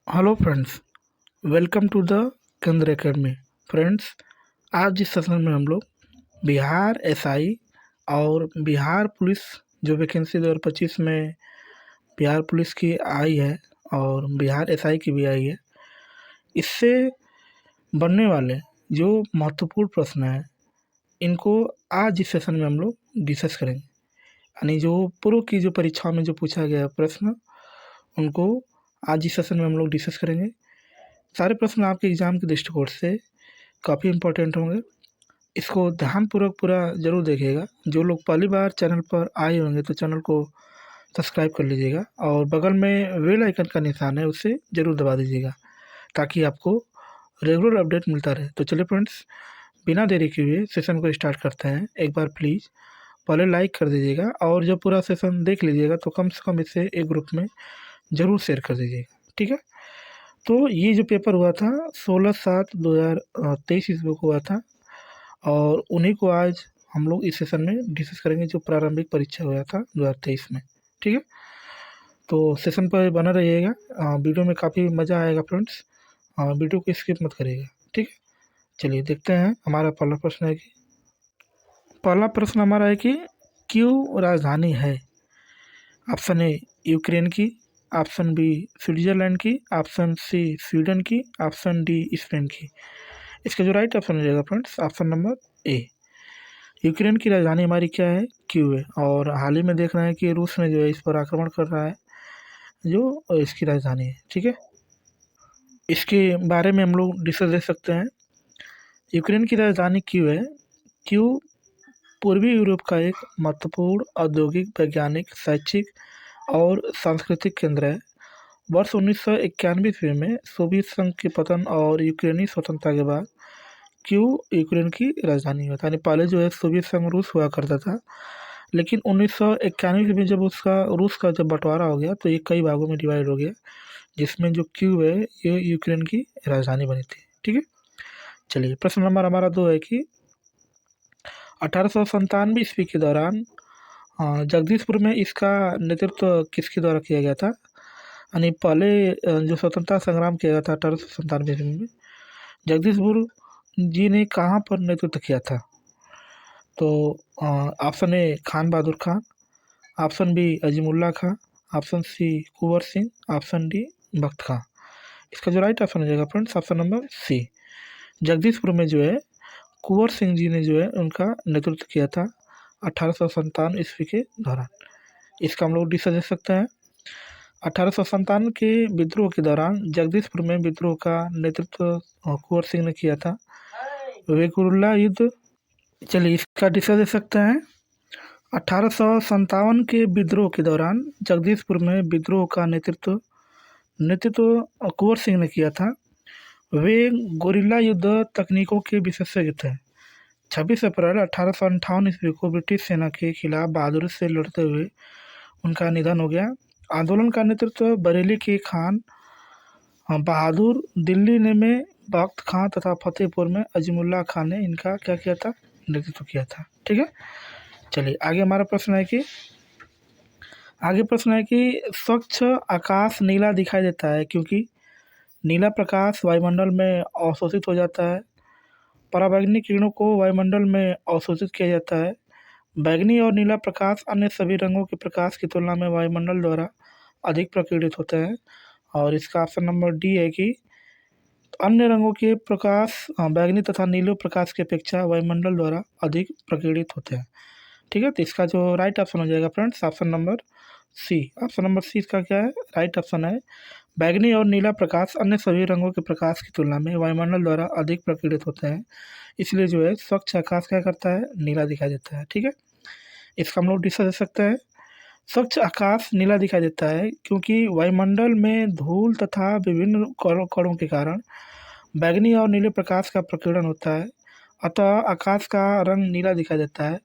Hello friends, welcome to the Kendra academy. Friends, आज इस session में हम लोग बिहार एसआई और बिहार पुलिस जो वैकेंसी 2025 में बिहार पुलिस की आई है और बिहार एसआई की भी आई है, इससे बनने वाले जो महत्वपूर्ण प्रश्न हैं इनको आज इस सेशन में हम लोग डिस्कस करेंगे। यानी जो पूर्व की जो परीक्षाओं में जो पूछा गया प्रश्न उनको आज इस सेशन में हम लोग डिस्कस करेंगे। सारे प्रश्न आपके एग्ज़ाम के दृष्टिकोण से काफ़ी इम्पोर्टेंट होंगे। इसको ध्यानपूर्वक पूरा ज़रूर देखिएगा। जो लोग पहली बार चैनल पर आए होंगे तो चैनल को सब्सक्राइब कर लीजिएगा और बगल में बेल आइकन का निशान है उसे ज़रूर दबा दीजिएगा ताकि आपको रेगुलर अपडेट मिलता रहे। तो चलिए फ्रेंड्स, बिना देरी किए हुए सेशन को स्टार्ट करते हैं। एक बार प्लीज़ पहले लाइक कर दीजिएगा और जब पूरा सेशन देख लीजिएगा तो कम से कम इसे एक ग्रुप में ज़रूर शेयर कर दीजिएगा, ठीक है। तो ये जो पेपर हुआ था 16/7/2023 ईस्वी को हुआ था और उन्हीं को आज हम लोग इस सेशन में डिस्कस करेंगे जो प्रारंभिक परीक्षा हुआ था 2023 में, ठीक है। तो सेशन पर बना रहिएगा, वीडियो में काफ़ी मज़ा आएगा फ्रेंड्स। वीडियो को स्किप मत करिएगा, ठीक है। चलिए देखते हैं। हमारा पहला प्रश्न हमारा है कि क्यों राजधानी है। ऑप्शन ए यूक्रेन की, ऑप्शन बी स्विट्ज़रलैंड की, ऑप्शन सी स्वीडन की, ऑप्शन डी स्पेन की। इसका जो राइट ऑप्शन हो जाएगा फ्रेंड्स ऑप्शन नंबर ए। यूक्रेन की राजधानी हमारी क्या है, क्यू है। और हाल ही में देख रहे हैं कि रूस ने जो है इस पर आक्रमण कर रहा है जो इसकी राजधानी है, ठीक है। इसके बारे में हम लोग डिस्कस देख सकते हैं। यूक्रेन की राजधानी क्यू है। क्यू पूर्वी यूरोप का एक महत्वपूर्ण औद्योगिक, वैज्ञानिक, शैक्षिक और सांस्कृतिक केंद्र है। वर्ष 1991 ईस्वी में सोवियत संघ के पतन और यूक्रेनी स्वतंत्रता के बाद क्यू यूक्रेन की राजधानी हुआ था। यानी पहले जो है सोवियत संघ रूस हुआ करता था, लेकिन 1991 में जब रूस का जब बंटवारा हो गया तो ये कई भागों में डिवाइड हो गया, जिसमें जो क्यू है ये यूक्रेन की राजधानी बनी थी, ठीक है। चलिए प्रश्न नंबर हमारा 2 है कि 1897 ईस्वी के दौरान जगदीशपुर में इसका नेतृत्व किसके द्वारा किया गया था। यानी पहले जो स्वतंत्रता संग्राम किया गया था 1897 ईस्वी में, जगदीशपुर जी ने कहाँ पर नेतृत्व किया था। तो option A Khan Bahadur Khan, option B Azimullah Khan, option C Kunwar Singh, option D Bakht Khan. इसका जो राइट ऑप्शन हो जाएगा friends option number C. Jagdishpur में जो है कुंवर सिंह जी ने जो है उनका नेतृत्व किया था 1857 ईस्वी के दौरान। इसका हम लोग डिस्कस देख सकते हैं। 1857 के विद्रोह के दौरान जगदीशपुर में विद्रोह का नेतृत्व कुंवर सिंह ने किया था। वेकुरुल्ला युद्ध, चलिए इसका डिस्कस देख सकते हैं। 1857 के विद्रोह के दौरान जगदीशपुर में विद्रोह का नेतृत्व कुंवर सिंह ने किया था। वे गोरिल्ला युद्ध तकनीकों के विशेषज्ञ थे। 26 अप्रैल 1858 ईस्वी को ब्रिटिश सेना के खिलाफ बहादुरी से लड़ते हुए उनका निधन हो गया। आंदोलन का नेतृत्व बरेली के खान बहादुर, दिल्ली में बख्त खां तथा फतेहपुर में अजीमुल्ला खां ने इनका क्या किया था, नेतृत्व किया था, ठीक है। चलिए आगे हमारा प्रश्न है कि स्वच्छ आकाश नीला दिखाई देता है क्योंकि नीला प्रकाश वायुमंडल में अवशोषित हो जाता है। पराबैंगनी किरणों को वायुमंडल में अवशोषित किया जाता है। बैंगनी और नीला प्रकाश अन्य सभी रंगों के प्रकाश की तुलना में वायुमंडल द्वारा अधिक प्रकीर्णित होते हैं। और इसका ऑप्शन नंबर डी है कि अन्य रंगों के प्रकाश बैंगनी तथा नीले प्रकाश की अपेक्षा वायुमंडल द्वारा अधिक प्रकीर्णित होते हैं, ठीक है। तो इसका जो राइट ऑप्शन हो जाएगा friends option number C. Option number C इसका क्या है, राइट ऑप्शन है। बैंगनी और नीला प्रकाश अन्य सभी रंगों के प्रकाश की तुलना में वायुमंडल द्वारा अधिक प्रकीर्णित होते हैं, इसलिए जो है स्वच्छ आकाश क्या करता है, नीला दिखाई देता है, ठीक है। इसका हम लोग डिस्कस कर सकते हैं। स्वच्छ आकाश नीला दिखाई देता है क्योंकि वायुमंडल में धूल तथा विभिन्न कणों के कारण बैंगनी और नीले प्रकाश का प्रकीर्णन होता है, अतः आकाश का रंग नीला दिखाई देता है।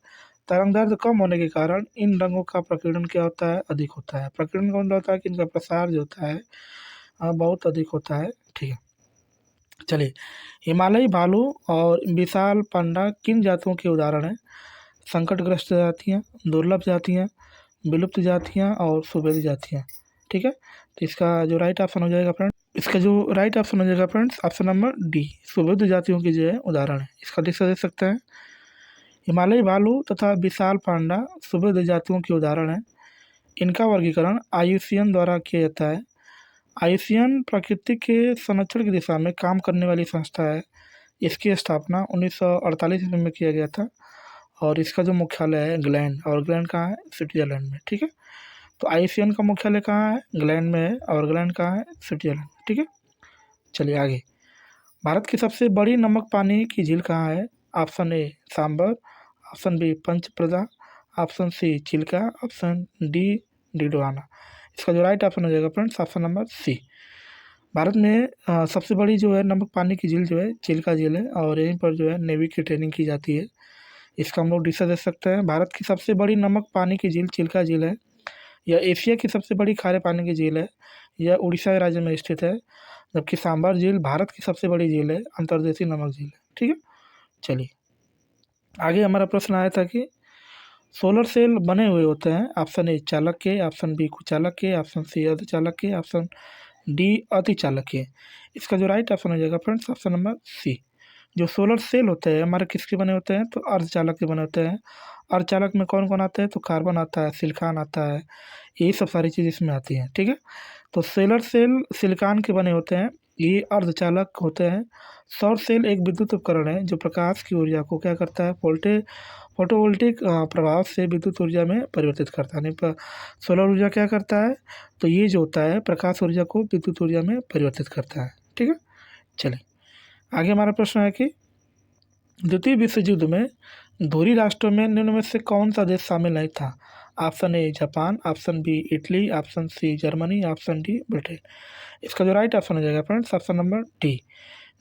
तरंगदैर्घ्य कम होने के कारण इन रंगों का प्रकीर्णन क्या होता है, अधिक होता है। प्रकीर्णन का मतलब होता है कि इनका प्रसार जो होता है बहुत अधिक होता है, ठीक है। चलिए हिमालयी भालू और विशाल पांडा किन जातियों के उदाहरण हैं। संकटग्रस्त जातियाँ, दुर्लभ जातियाँ, विलुप्त जातियाँ और सुभेद जातियाँ, ठीक है। तो इसका जो राइट ऑप्शन हो जाएगा फ्रेंड इसका जो राइट ऑप्शन हो जाएगा फ्रेंड्स ऑप्शन नंबर डी, सुबुद्ध जातियों की जो है उदाहरण है। इसका दिशा दे सकते हैं। हिमालयी भालू तथा विशाल पांडा सुबुद्ध जातियों के उदाहरण हैं। इनका वर्गीकरण IUCN द्वारा किया जाता है। IUCN प्रकृति के संरक्षण की दिशा में काम करने वाली संस्था है। इसकी स्थापना 1948 ईस्वी में किया गया था और इसका जो मुख्यालय है इंग्लैंड, और इंग्लैंड कहाँ है? स्विट्जरलैंड में। ठीक है, तो IUCN का मुख्यालय कहाँ है? इंग्लैंड में है, और इंग्लैंड कहाँ है? स्विट्जरलैंड। ठीक है, चलिए आगे। भारत की सबसे बड़ी नमक पानी की झील कहाँ है? Option A Sambhar, option B Panchpadra, option C Chilka, option D Didwana. इसका जो राइट ऑप्शन हो जाएगा friends option number C. Bharat में सबसे बड़ी जो है नमक पानी की झील जो है चिल्का झील है, और यहीं पर जो है नेवी की ट्रेनिंग की जाती है। इसका हम लोग दिशा दे सकते हैं। भारत की सबसे बड़ी नमक पानी की झील चिल्का झील है। यह एशिया की सबसे बड़ी खारे पानी की झील है। यह उड़ीसा राज्य में स्थित है। जबकि सांबर झील भारत की सबसे बड़ी झील है, अंतर्देशीय नमक झील है। ठीक है, चलिए आगे हमारा प्रश्न आया था कि सोलर सेल बने हुए होते हैं। ऑप्शन ए चालक ऑप्शन बी कुचालक ऑप्शन सी अर्धचालक ऑप्शन डी अतिचालक। इसका जो राइट ऑप्शन हो जाएगा फ्रेंड्स ऑप्शन नंबर सी। जो सोलर सेल होते हैं हमारे किसके बने होते हैं? तो अर्धचालक के बने होते हैं। अर्धचालक में कौन कौन आता है? तो कार्बन आता है, सिलिकॉन आता है, यही सब सारी चीज़ इसमें आती हैं। ठीक है, तो सोलर सेल सिलिकॉन के बने होते हैं, ये अर्धचालक होते हैं। सौर सेल एक विद्युत उपकरण है जो प्रकाश की ऊर्जा को क्या करता है? फोटोवोल्टिक प्रभाव से विद्युत ऊर्जा में परिवर्तित करता है। यानी सोलर ऊर्जा क्या करता है? तो ये जो होता है प्रकाश ऊर्जा को विद्युत ऊर्जा में परिवर्तित करता है। ठीक है, चलिए आगे हमारा प्रश्न है कि द्वितीय विश्व युद्ध में धुरी राष्ट्रों में निम्न में से कौन सा देश शामिल नहीं था? Option A Japan, option B Italy, option C Germany, option D Britain. इसका जो राइट ऑप्शन हो जाएगा friends option number D.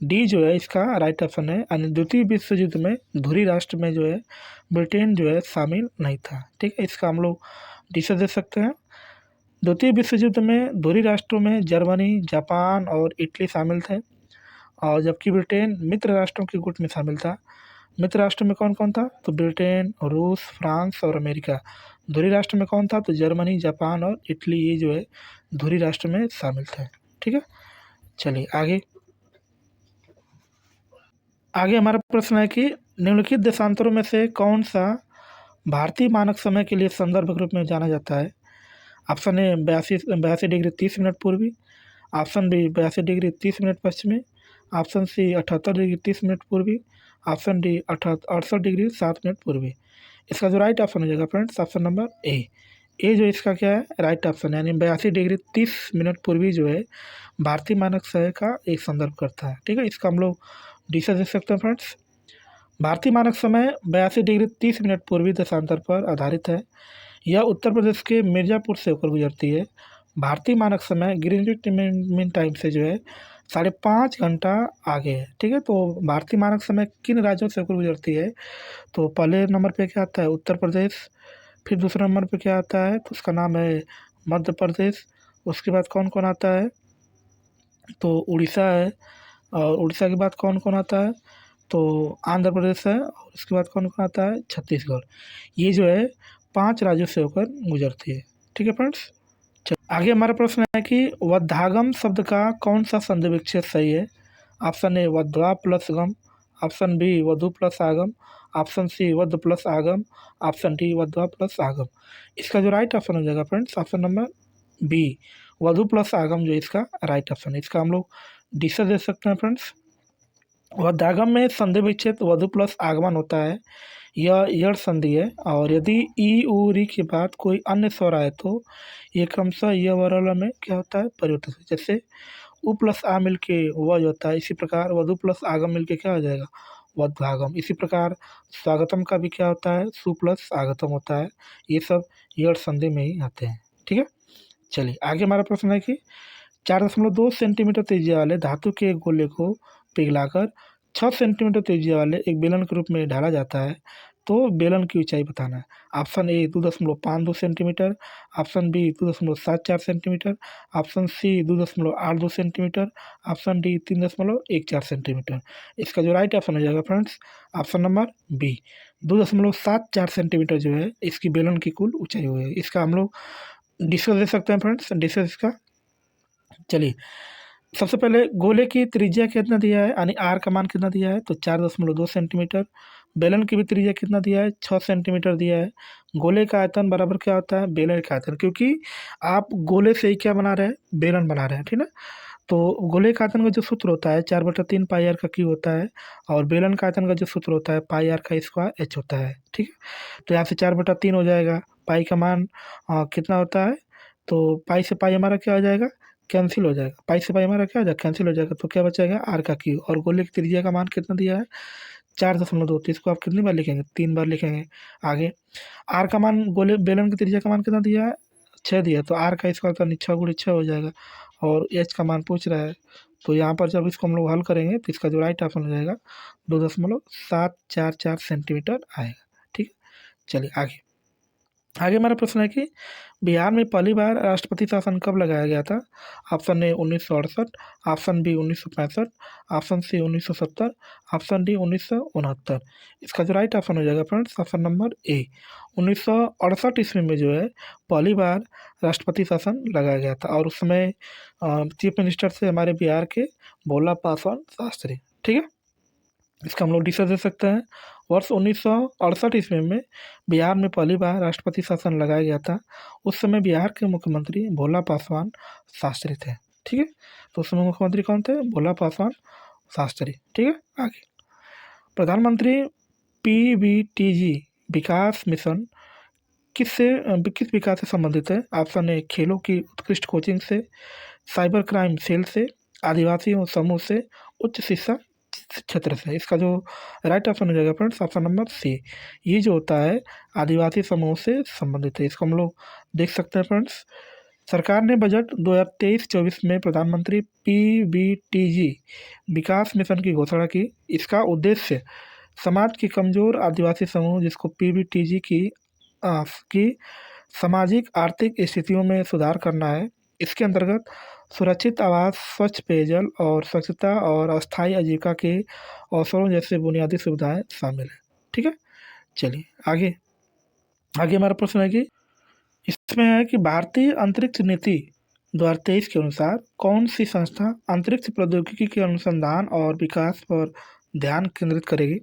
D जो है इसका राइट ऑप्शन है। यानी द्वितीय विश्व युद्ध में धुरी राष्ट्र में जो है ब्रिटेन जो है शामिल नहीं था। ठीक है, इसका हम लोग डिशा दे सकते हैं। द्वितीय विश्व युद्ध में धुरी राष्ट्रों में जर्मनी, जापान और इटली शामिल थे, और जबकि ब्रिटेन मित्र राष्ट्रों के गुट में शामिल था। मित्र राष्ट्र में कौन कौन था? तो ब्रिटेन, रूस, फ्रांस और अमेरिका। धुरी राष्ट्र में कौन था? तो जर्मनी, जापान और इटली, ये जो है धुरी राष्ट्र में शामिल थे। ठीक है, चलिए आगे हमारा प्रश्न है कि निम्नलिखित देशांतरों में से कौन सा भारतीय मानक समय के लिए संदर्भ के रूप में जाना जाता है? ऑप्शन ए 82 डिग्री 30 मिनट पूर्वी, ऑप्शन बी 82 डिग्री 30 मिनट पश्चिमी, ऑप्शन सी 78 डिग्री 30 मिनट पूर्वी, ऑप्शन डी 68 डिग्री 7 मिनट पूर्वी। इसका जो राइट ऑप्शन हो जाएगा फ्रेंड्स ऑप्शन नंबर ए जो इसका क्या है? राइट ऑप्शन है। यानी 82 डिग्री 30 मिनट पूर्वी जो है भारतीय मानक समय का एक संदर्भ करता है। ठीक है, इसका हम लोग डिशा देख सकते हैं फ्रेंड्स। भारतीय मानक समय 82 डिग्री 30 मिनट पूर्वी देशांतर पर आधारित है। यह उत्तर प्रदेश के मिर्ज़ापुर से होकर गुजरती है। भारतीय मानक समय ग्रीनविच मीन टाइम से जो है 5.5 घंटा आगे है। ठीक है, तो भारतीय मानक समय किन राज्यों से होकर गुजरती है? तो पहले नंबर पे क्या आता है? उत्तर प्रदेश। फिर दूसरे नंबर पे क्या आता है? तो उसका नाम है मध्य प्रदेश। उसके बाद कौन कौन आता है? तो उड़ीसा है, और उड़ीसा के बाद कौन कौन आता है? तो आंध्र प्रदेश है, और उसके बाद कौन कौन आता है? छत्तीसगढ़। ये जो है 5 राज्यों से होकर गुजरती है। ठीक है फ्रेंड्स, आगे हमारा प्रश्न है कि वधागम शब्द का कौन सा संधि विच्छेद सही है? ऑप्शन ए वध्वा प्लस गम, ऑप्शन बी वधु प्लस आगम, ऑप्शन सी वध प्लस आगम, ऑप्शन डी वध्वा प्लस आगम। इसका जो राइट ऑप्शन हो जाएगा फ्रेंड्स ऑप्शन नंबर बी, वधु प्लस आगम जो इसका राइट ऑप्शन है। इसका हम लोग डिशा दे सकते हैं फ्रेंड्स। वधागम में संधि विच्छेद वधु प्लस आगमन होता है। यह यड़ संधि है, और यदि ई उ री के बाद कोई अन्य स्वर आए तो ये क्रमशः य वरल में क्या होता है? परिवर्तित होता है। जैसे उ प्लस आ मिल के व जो होता है, इसी प्रकार वधु प्लस आगम मिल के क्या हो जाएगा? वध्वागम। इसी प्रकार स्वागतम का भी क्या होता है? सु प्लस आगतम होता है। ये सब यड़ संधि में ही आते हैं। ठीक है, चलिए आगे हमारा प्रश्न है कि 4.2 सेंटीमीटर त्रिज्या वाले धातु के एक गोले को पिघलाकर 6 सेंटीमीटर त्रिज्या वाले एक बेलन के रूप में ढाला जाता है, तो बेलन की ऊंचाई बताना है। Option A 2.52 centimetre, option B 2.74 centimetre, option C 2.82 centimetre, option D 3.14 centimetre. इसका जो राइट ऑप्शन हो जाएगा friends option number B, 2.74 centimetre जो है इसकी बेलन की कुल ऊंचाई हुई। इसका हम लोग डिस्कस दे सकते हैं फ्रेंड्स, डिस्कस इसका। चलिए सबसे पहले गोले की त्रिज्या कितना दिया है, यानी आर का मान कितना दिया है, तो 4.2 सेंटीमीटर। बेलन की भी त्रिज्या कितना दिया है, 6 सेंटीमीटर दिया है। गोले का आयतन बराबर क्या होता है, बेलन का आयतन, क्योंकि आप गोले से ही क्या बना रहे हैं, बेलन बना रहे हैं, ठीक ना। तो गोले का आयतन का जो सूत्र होता है 4/3 पाई आर का क्यू होता है, और बेलन का आयतन का जो सूत्र होता है पाई आर का स्क्वायर एच होता है, ठीक है। तो यहाँ से 4/3 हो जाएगा। पाई का मान कितना होता है, तो पाई से पाई हमारा क्या हो जाएगा, कैंसिल हो जाएगा। पाई से पाई हमारा क्या हो जाएगा, कैंसिल हो जाएगा। तो क्या बचेगा, आर का क्यू। और गोले की त्रिज्या का मान कितना दिया है, 4.2। तो इसको आप कितनी बार लिखेंगे, 3 बार लिखेंगे। आगे आर का मान, गोले बेलन की त्रिज्या का मान कितना दिया है, 6 दिया है, तो आर का स्क्वायर तो 6 × 6 हो जाएगा। और एच का मान पूछ रहा है, तो यहाँ पर जब इसको हम लोग हल करेंगे तो इसका जो राइट ऑप्शन हो जाएगा 2.744 सेंटीमीटर आएगा, ठीक है। चलिए आगे। आगे हमारा प्रश्न है कि बिहार में पहली बार राष्ट्रपति शासन कब लगाया गया था। Option A 1968, option B 1965, option C 1970, option D 1969। इसका जो राइट ऑप्शन हो जाएगा फ्रेंड्स, ऑप्शन नंबर ए 1968 ईस्वी में जो है पहली बार राष्ट्रपति शासन लगाया गया था, और उस समय चीफ मिनिस्टर से हमारे बिहार के भोला पासवान शास्त्री, ठीक है। इसका हम लोग डिस्कस दे सकते हैं। वर्ष 1968 ईस्वी में बिहार में पहली बार राष्ट्रपति शासन लगाया गया था। उस समय बिहार के मुख्यमंत्री भोला पासवान शास्त्री थे, ठीक है। तो उस समय मुख्यमंत्री कौन थे, भोला पासवान शास्त्री, ठीक है। आगे प्रधानमंत्री पीबीटीजी विकास मिशन किस विकास से संबंधित है। ऑप्शन ए खेलों की उत्कृष्ट कोचिंग से, साइबर क्राइम सेल से, आदिवासी समूह से, उच्च शिक्षा क्षेत्र से। इसका जो राइट ऑप्शन हो जाएगा फ्रेंड्स, ऑप्शन नंबर सी। ये जो होता है आदिवासी समूह से संबंधित है। इसको हम लोग देख सकते हैं फ्रेंड्स। सरकार ने बजट 2023-24 में प्रधानमंत्री पीबीटीजी विकास मिशन की घोषणा की। इसका उद्देश्य समाज की कमजोर आदिवासी समूह जिसको पीबीटीजी की सामाजिक आर्थिक स्थितियों में सुधार करना है। इसके अंतर्गत सुरक्षित आवास, स्वच्छ पेयजल और स्वच्छता और अस्थायी आजीविका के अवसरों जैसे बुनियादी सुविधाएं शामिल हैं, ठीक है। चलिए आगे। आगे हमारा प्रश्न है कि इसमें है कि भारतीय अंतरिक्ष नीति 2023 के अनुसार कौन सी संस्था अंतरिक्ष प्रौद्योगिकी के अनुसंधान और विकास पर ध्यान केंद्रित करेगी।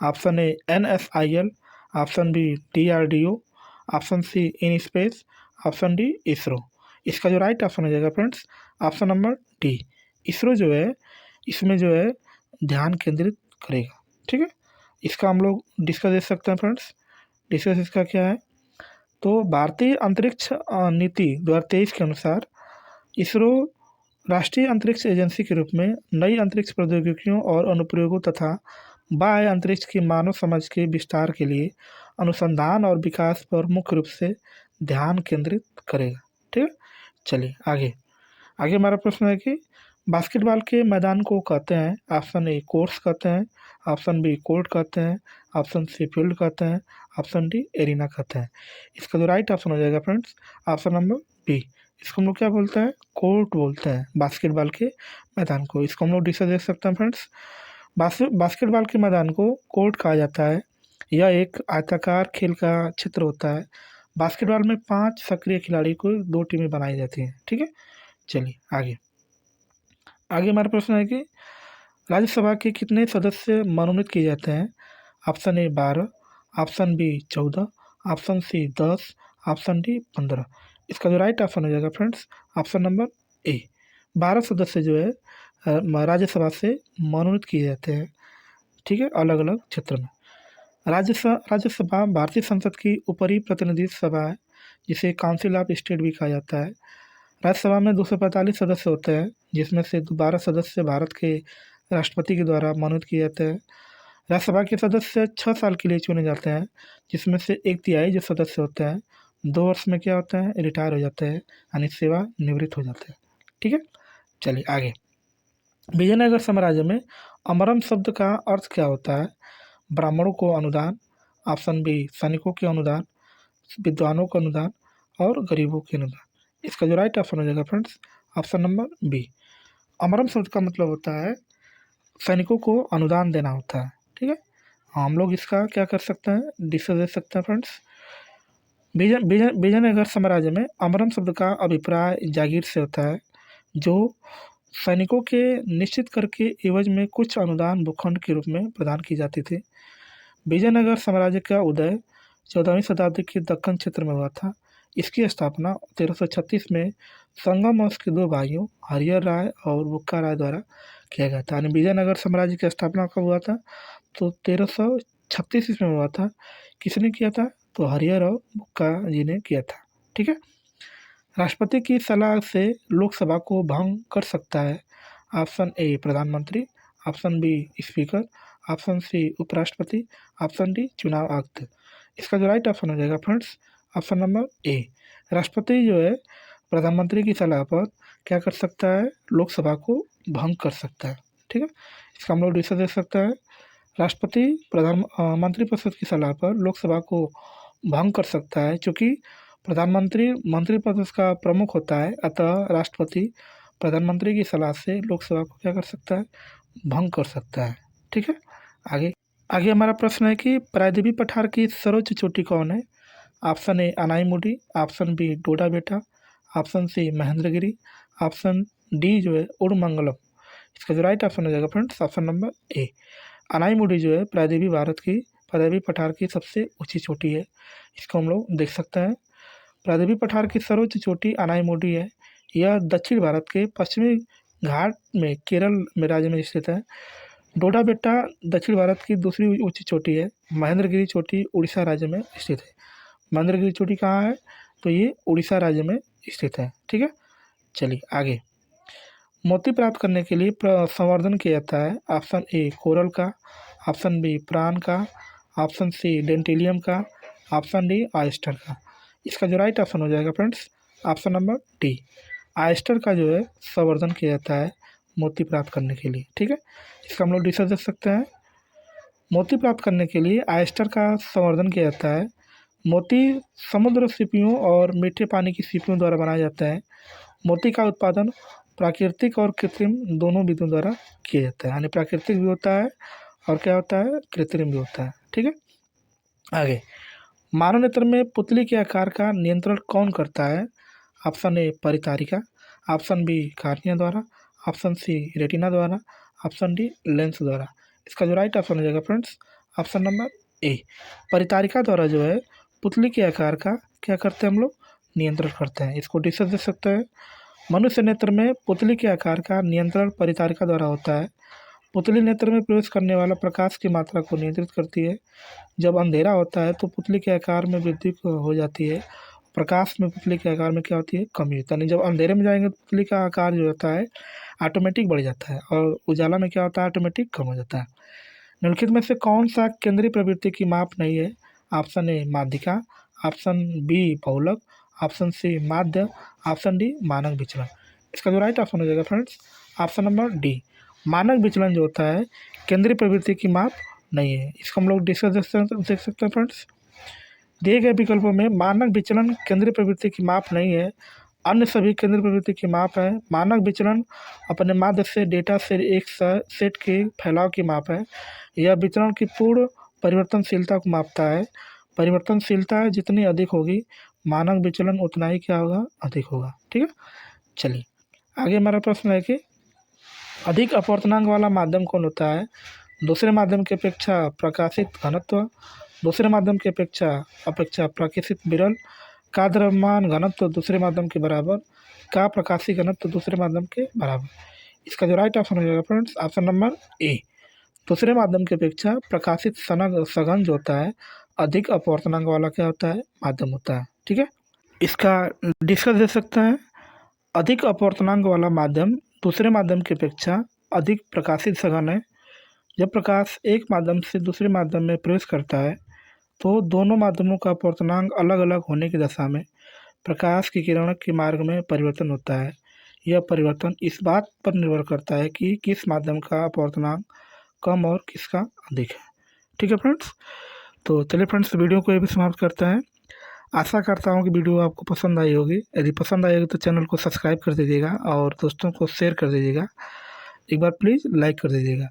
Option A NSIL, option B DRDO, option C in space, option D ISRO. इसका जो राइट ऑप्शन हो जाएगा friends, option number D ISRO जो है इसमें जो है ध्यान केंद्रित करेगा, ठीक है। इसका हम लोग डिस्कस दे सकते हैं फ्रेंड्स। डिस्कस इसका क्या है, तो भारतीय अंतरिक्ष नीति 2023 के अनुसार इसरो राष्ट्रीय अंतरिक्ष एजेंसी के रूप में नई अंतरिक्ष प्रौद्योगिकियों और अनुप्रयोगों तथा बाह्य अंतरिक्ष की मानव समझ के विस्तार के लिए अनुसंधान और विकास पर मुख्य रूप से ध्यान केंद्रित करेगा, ठीक है। चलिए आगे। आगे हमारा प्रश्न है कि बास्केटबॉल के मैदान को कहते हैं। ऑप्शन ए कोर्स कहते हैं, ऑप्शन बी कोर्ट कहते हैं, ऑप्शन सी फील्ड कहते हैं, ऑप्शन डी एरिना कहते हैं। इसका जो राइट ऑप्शन हो जाएगा फ्रेंड्स, ऑप्शन नंबर बी। इसको हम लोग क्या बोलते हैं, कोर्ट बोलते हैं बास्केटबॉल के मैदान को। इसको हम लोग डिस्कस देख सकते हैं फ्रेंड्स। बास्केटबॉल के मैदान को कोर्ट कहा जाता है। यह एक आयताकार खेल का क्षेत्र होता है। बास्केटबॉल में 5 सक्रिय खिलाड़ी को 2 टीमें बनाई जाती हैं, ठीक है। चलिए आगे। आगे हमारा प्रश्न है कि राज्यसभा के कितने सदस्य मनोनीत किए जाते हैं। Option A 12, option B 14, option C 10, option D 15। इसका जो राइट ऑप्शन हो जाएगा फ्रेंड्स, ऑप्शन नंबर ए 12 सदस्य जो है राज्यसभा से मनोनीत किए जाते हैं, ठीक है, अलग अलग क्षेत्र में। राज्यसभा भारतीय संसद की ऊपरी प्रतिनिधि सभा है, जिसे काउंसिल ऑफ स्टेट भी कहा जाता है। राज्यसभा में 245 सदस्य होते हैं, जिसमें से 12 सदस्य भारत के राष्ट्रपति के द्वारा मनोनीत किए जाते हैं। राज्यसभा के सदस्य 6 साल के लिए चुने जाते हैं, जिसमें से 1/3 जो सदस्य होते हैं 2 वर्ष में क्या होते हैं, रिटायर हो जाते हैं, यानी सेवा निवृत्त हो जाते हैं, ठीक है। चलिए आगे। विजयनगर साम्राज्य में अमरम शब्द का अर्थ क्या होता है। ब्राह्मणों को अनुदान, ऑप्शन बी सैनिकों के अनुदान, विद्वानों को अनुदान और गरीबों के अनुदान। इसका जो राइट ऑप्शन हो जाएगा फ्रेंड्स, ऑप्शन नंबर बी। अमरम शब्द का मतलब होता है सैनिकों को अनुदान देना होता है, ठीक है। हम लोग इसका क्या कर सकते हैं, डिस्कस दे सकते हैं फ्रेंड्स। विजयनगर साम्राज्य में अमरम शब्द का अभिप्राय जागीर से होता है, जो सैनिकों के निश्चित कर के एवज में कुछ अनुदान भूखंड के रूप में प्रदान की जाती थी। विजयनगर साम्राज्य का उदय 14वीं शताब्दी के दक्कन क्षेत्र में हुआ था। इसकी स्थापना 1336 में संगम वंश के दो भाइयों हरिहर राय और बुक्का राय द्वारा किया गया था। यानी विजयनगर साम्राज्य की स्थापना कब हुआ था? तो 1336 ईस्वी में हुआ था। किसने किया था? तो हरिहर और बुक्का जी ने किया था। ठीक है। राष्ट्रपति की सलाह से लोकसभा को भंग कर सकता है। ऑप्शन ए प्रधानमंत्री, option B speaker, option C उपराष्ट्रपति, ऑप्शन डी चुनाव आयुक्त। इसका जो राइट ऑप्शन हो जाएगा फ्रेंड्स, ऑप्शन नंबर ए। राष्ट्रपति जो है प्रधानमंत्री की सलाह पर क्या कर सकता है? लोकसभा को भंग कर सकता है। ठीक है। इसका हम लोग डिस्कस दे सकता है। राष्ट्रपति प्रधानमंत्री परिषद की सलाह पर लोकसभा को भंग कर सकता है। चूँकि प्रधानमंत्री मंत्रिपरिषद का प्रमुख होता है, अतः राष्ट्रपति प्रधानमंत्री की सलाह से लोकसभा को क्या कर सकता है? भंग कर सकता है। ठीक है। आगे आगे हमारा प्रश्न है कि प्रायद्वीपीय पठार की सर्वोच्च चोटी कौन है? Option A Anamudi, option B Doda Betta, option C Mahendragiri, option D जो है उड़मंगलम। इसका जो राइट ऑप्शन हो जाएगा friends, option number A. Anamudi जो है प्रायद्वीपीय पठार की सबसे ऊंची चोटी है। इसको हम लोग देख सकते हैं। प्रायद्वीपीय पठार की सर्वोच्च चोटी अनाईमुडी है। यह दक्षिण भारत के पश्चिमी घाट में केरल में राज्य में स्थित है। डोडा बेट्टा दक्षिण भारत की दूसरी ऊंची चोटी है। महेंद्रगिरी चोटी उड़ीसा राज्य में स्थित है। महेंद्रगिरी चोटी कहाँ है? तो ये उड़ीसा राज्य में स्थित है। ठीक है। चलिए आगे। मोती प्राप्त करने के लिए संवर्धन किया जाता है। ऑप्शन ए कोरल का, ऑप्शन बी प्राण का, ऑप्शन सी डेंटिलियम का, ऑप्शन डी ऑयस्टर का। इसका जो राइट ऑप्शन हो जाएगा friends, option number D. Oyster का जो है संवर्धन किया जाता है मोती प्राप्त करने के लिए। ठीक है। इसका हम लोग डिस्कस देख सकते हैं। मोती प्राप्त करने के लिए ऑयस्टर का संवर्धन किया जाता है। मोती समुद्र सीपियों और मीठे पानी की सीपियों द्वारा बनाया जाता है। मोती का उत्पादन प्राकृतिक और कृत्रिम दोनों विधियों द्वारा किया जाता है। यानी प्राकृतिक भी होता है और क्या होता है? कृत्रिम भी होता है। ठीक है। आगे, मानव नेत्र में पुतली के आकार का नियंत्रण कौन करता है? ऑप्शन ए परितारिका, ऑप्शन बी कार्निया द्वारा, ऑप्शन सी रेटिना द्वारा, ऑप्शन डी लेंस द्वारा। इसका जो राइट ऑप्शन हो जाएगा फ्रेंड्स, ऑप्शन नंबर ए। परितारिका द्वारा जो है पुतली के आकार का क्या करते हैं हम लोग? नियंत्रण करते हैं। इसको डिस्कस दे सकते हैं। मनुष्य नेत्र में पुतली के आकार का नियंत्रण परितारिका द्वारा होता है। पुतली नेत्र में प्रवेश करने वाला प्रकाश की मात्रा को नियंत्रित करती है। जब अंधेरा होता है तो पुतली के आकार में वृद्धि हो जाती है। प्रकाश में पुतली के आकार में क्या होती है? कमी होती है। यानी जब अंधेरे में जाएंगे तो पुतली का आकार जो होता है ऑटोमेटिक बढ़ जाता है और उजाला में क्या होता है? ऑटोमेटिक कम हो जाता है। निम्नलिखित में से कौन सा केंद्रीय प्रवृत्ति की माप नहीं है? ऑप्शन ए माध्यिका, ऑप्शन बी बहुलक, ऑप्शन सी माध्य, ऑप्शन डी मानक विचलन। इसका जो राइट ऑप्शन हो जाएगा फ्रेंड्स, ऑप्शन नंबर डी। मानक विचलन जो होता है केंद्रीय प्रवृत्ति की माप नहीं है। इसको हम लोग डिस्कस देख सकते हैं फ्रेंड्स। दिए गए विकल्पों में मानक विचलन केंद्रीय प्रवृत्ति की माप नहीं है, अन्य सभी केंद्रीय प्रवृत्ति की माप है। मानक विचलन अपने माध्य से डेटा से एक सेट के फैलाव की माप है। यह विचलन की पूर्ण परिवर्तनशीलता को मापता है। परिवर्तनशीलता जितनी अधिक होगी मानक विचलन उतना ही क्या होगा? अधिक होगा। ठीक है। चलिए आगे हमारा प्रश्न है कि अधिक अपवर्तनांक वाला माध्यम कौन होता है? दूसरे माध्यम की अपेक्षा प्रकाशित घनत्व, दूसरे माध्यम की अपेक्षा प्रकाशित विरल, का द्रव्यमान घनत्व दूसरे माध्यम के बराबर, का प्रकाशी घनत्व दूसरे माध्यम के बराबर। इसका जो राइट ऑप्शन हो जाएगा फ्रेंड्स, ऑप्शन नंबर ए। दूसरे माध्यम की अपेक्षा प्रकाशित सघन जो होता है अधिक अपवर्तनांक वाला क्या होता है? माध्यम होता है। ठीक है। इसका डिस्कस दे सकते हैं। अधिक अपवर्तनांक वाला माध्यम दूसरे माध्यम की अपेक्षा अधिक प्रकाशित सघन है। जब प्रकाश एक माध्यम से दूसरे माध्यम में प्रवेश करता है तो दोनों माध्यमों का अपवर्तनांक अलग अलग होने की दशा में प्रकाश की किरण के मार्ग में परिवर्तन होता है। यह परिवर्तन इस बात पर निर्भर करता है कि किस माध्यम का अपवर्तनांक कम और किसका अधिक है। ठीक है फ्रेंड्स। तो चलिए फ्रेंड्स, वीडियो को ये भी समाप्त करते हैं। आशा करता हूँ कि वीडियो आपको पसंद आई होगी। यदि पसंद आई होगी तो चैनल को सब्सक्राइब कर दीजिएगा और दोस्तों को शेयर कर दीजिएगा। एक बार प्लीज़ लाइक कर दीजिएगा।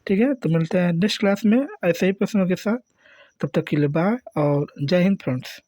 ठीक है। तो मिलते हैं नेक्स्ट क्लास में ऐसे ही प्रश्नों के साथ। तब तक के लिए बाय और जय हिंद फ्रेंड्स।